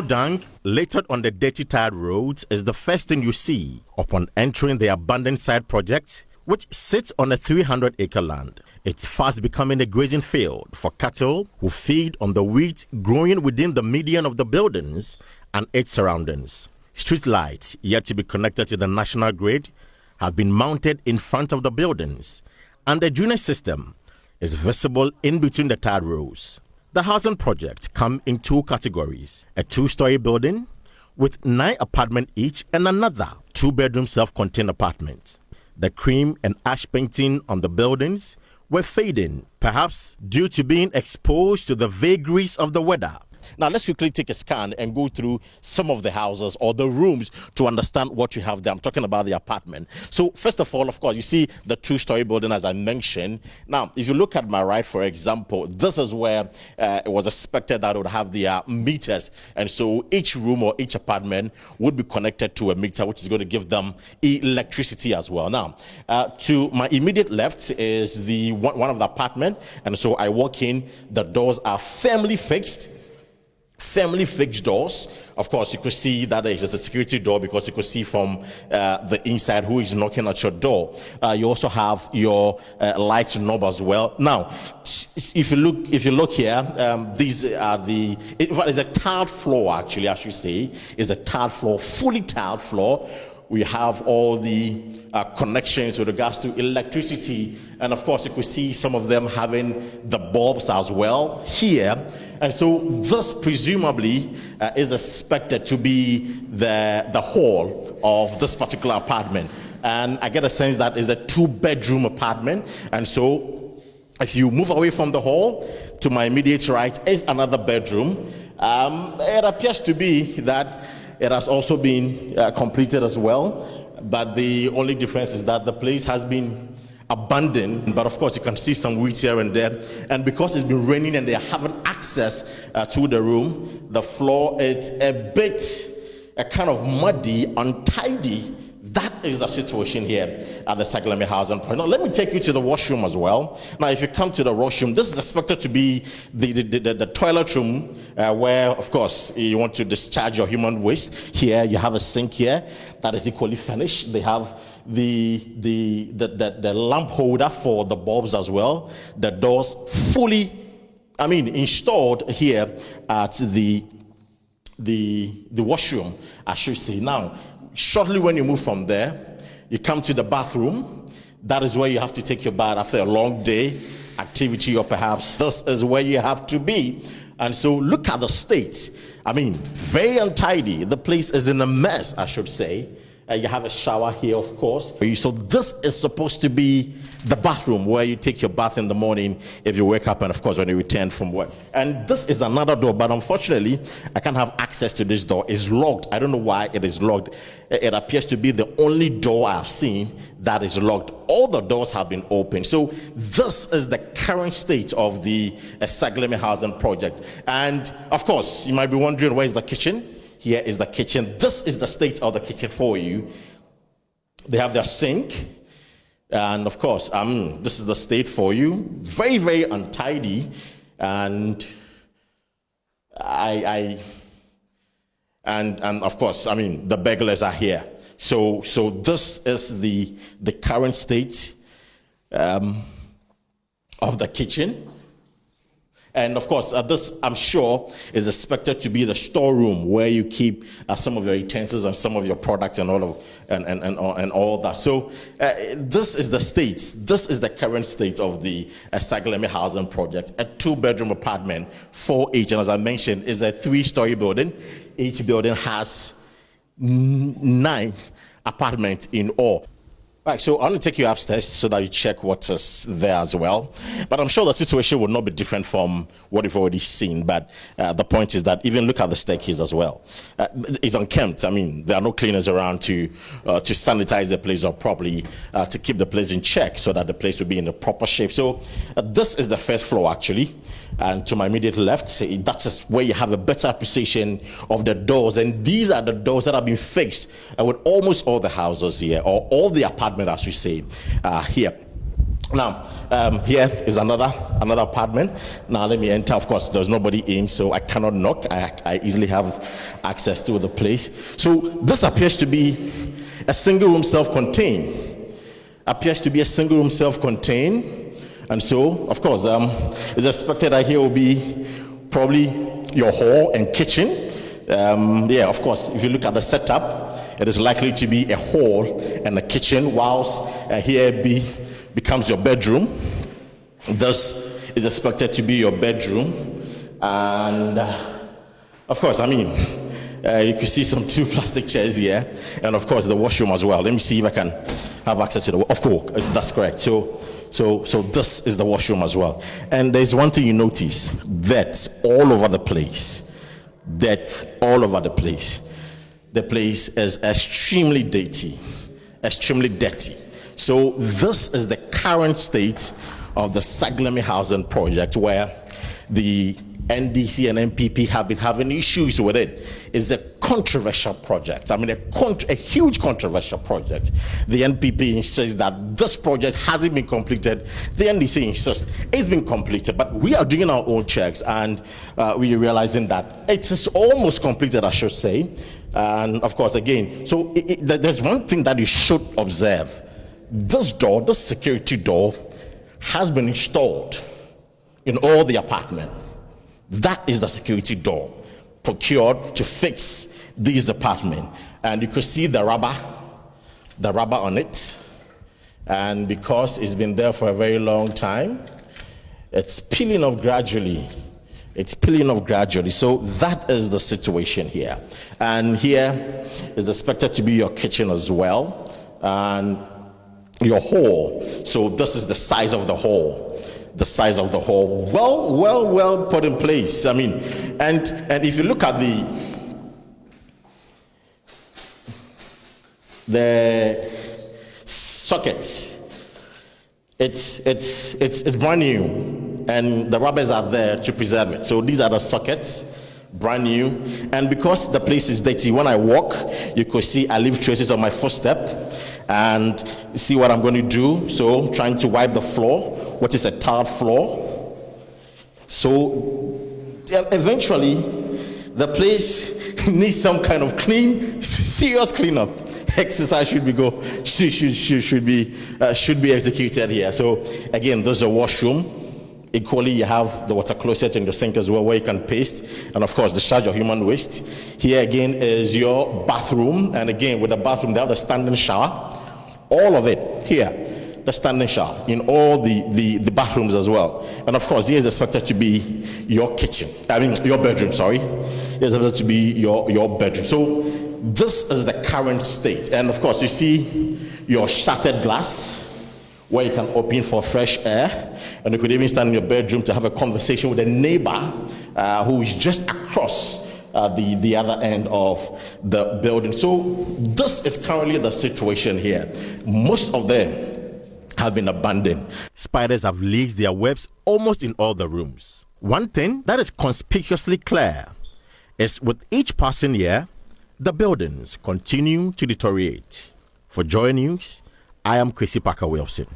Dung littered on the dirty tarred roads is the first thing you see upon entering the abandoned side project, which sits on a 300-acre land. It's fast becoming a grazing field for cattle who feed on the wheat growing within the median of the buildings and its surroundings. Street lights, yet to be connected to the national grid, have been mounted in front of the buildings, and the drainage system is visible in between the tarred rows. The housing project comes in two categories: a two-story building with 9 apartments each and another 2-bedroom self-contained apartment. The cream and ash painting on the buildings were fading, perhaps due to being exposed to the vagaries of the weather. Now, let's quickly take a scan and go through some of the houses or the rooms to understand what you have there. I'm talking about the apartment. So, first of all, of course, you see the 2-story building, as I mentioned. Now, if you look at my right, for example, this is where it was expected that it would have the meters. And so each room or each apartment would be connected to a meter, which is going to give them electricity as well. Now, to my immediate left is the one of the apartment. And so I walk in, the doors are firmly fixed doors. Of course, you could see that there is a security door because you could see from the inside who is knocking at your door. You also have your light knob as well. Now, if you look here, these are it's a tiled floor, actually, I should say. It's a tiled floor, fully tiled floor. We have all the connections with regards to electricity, and of course you could see some of them having the bulbs as well here. And so this presumably is expected to be the hall of this particular apartment, and I get a sense that is a 2-bedroom apartment. And so if you move away from the hall, to my immediate right is another bedroom. It appears to be that it has also been completed as well, but the only difference is that the place has been abandoned. But of course you can see some weeds here and there, and because it's been raining and they haven't access to the room, the floor is a bit kind of muddy, untidy. That is the situation here at the Saglemi housing project. Now, let me take you to the washroom as well. Now, if you come to the washroom, this is expected to be the toilet room where, of course, you want to discharge your human waste. Here, you have a sink here that is equally furnished. They have the lamp holder for the bulbs as well. The doors fully, installed here at the washroom, I should say. Now, shortly when you move from there, you come to the bathroom. That is where you have to take your bath after a long day activity, or perhaps this is where you have to be. And so look at the state. Very untidy. The place is in a mess, I should say. You have a shower here, of course. So this is supposed to be the bathroom where you take your bath in the morning if you wake up, and of course when you return from work. And this is another door, but unfortunately I can't have access to this door. It's locked. I don't know why it is locked. It appears to be the only door I've seen that is locked. All the doors have been opened. So this is the current state of the Saglemi housing project. And of course you might be wondering, where is the kitchen? Here is the kitchen. This is the state of the kitchen for you. They have their sink, and of course, this is the state for you. Very, very untidy, and and of course, the burglars are here. So this is the current state of the kitchen. And of course, this, I'm sure, is expected to be the storeroom where you keep some of your utensils and some of your products and all that. So this is the state. This is the current state of the Saglemi housing project. A 2-bedroom apartment, 4 each, and as I mentioned, is a 3-story building. Each building has 9 apartments in all. Right, so I want to take you upstairs so that you check what is there as well. But I'm sure the situation will not be different from what you've already seen. But the point is that even look at the staircase as well. It's unkempt. There are no cleaners around to sanitize the place or properly to keep the place in check so that the place will be in the proper shape. So this is the first floor, actually. And to my immediate left, that is where you have a better appreciation of the doors. And these are the doors that have been fixed with almost all the houses here, or all the apartments, as we say, here. Now, here is another apartment. Now let me enter. Of course, there's nobody in, so I cannot knock. I easily have access to the place. So this appears to be a single room, self-contained. Appears to be a single room, self-contained. And so, of course, it's expected that here will be probably your hall and kitchen. Yeah, of course, if you look at the setup, it is likely to be a hall and a kitchen, whilst here becomes your bedroom. This is expected to be your bedroom. And of course, I mean, you can see some 2 plastic chairs here, and of course the washroom as well. Let me see if I can have access to the, of course, that's correct. So this is the washroom as well. And there's one thing you notice, that all over the place, the place is extremely dirty. So this is the current state of the Saglemi housing project, where the NDC and NPP have been having issues with it. It's a controversial project. I mean, a huge controversial project. The NPP insists that this project hasn't been completed. The NDC insists it's been completed, but we are doing our own checks, and we are realizing that it is almost completed, I should say. And of course, again, so there's one thing that you should observe. This door, this security door, has been installed in all the apartment. That is the security door procured to fix this apartment. And you could see the rubber on it. And because it's been there for a very long time, it's peeling off gradually. So that is the situation here. And here is expected to be your kitchen as well, and your hall. So this is the size of the hall. Well put in place. I mean, and if you look at the sockets, it's brand new, and the rubbers are there to preserve it. So these are the sockets, brand new. And because the place is dirty, when I walk, you could see I leave traces of my footstep. And see what I'm going to do. So trying to wipe the floor, which is a tiled floor. So eventually the place needs some kind of serious cleanup exercise should be executed here. So again, there's a washroom. Equally, you have the water closet in the sink as well, where you can paste, and of course discharge your human waste. Here again is your bathroom, and again with the bathroom they have the standing shower. All of it here, the standing shower in all the bathrooms as well. And of course, here is expected to be your kitchen. I mean, your bedroom. Sorry, it's expected to be your bedroom. So this is the current state. And of course, you see your shattered glass, where you can open for fresh air, and you could even stand in your bedroom to have a conversation with a neighbor who is just across the other end of the building. So this is currently the situation here. Most of them have been abandoned. Spiders have laid their webs almost in all the rooms. One thing that is conspicuously clear is with each passing year, the buildings continue to deteriorate. For Joy News, I am Kwesi Parker Wilson.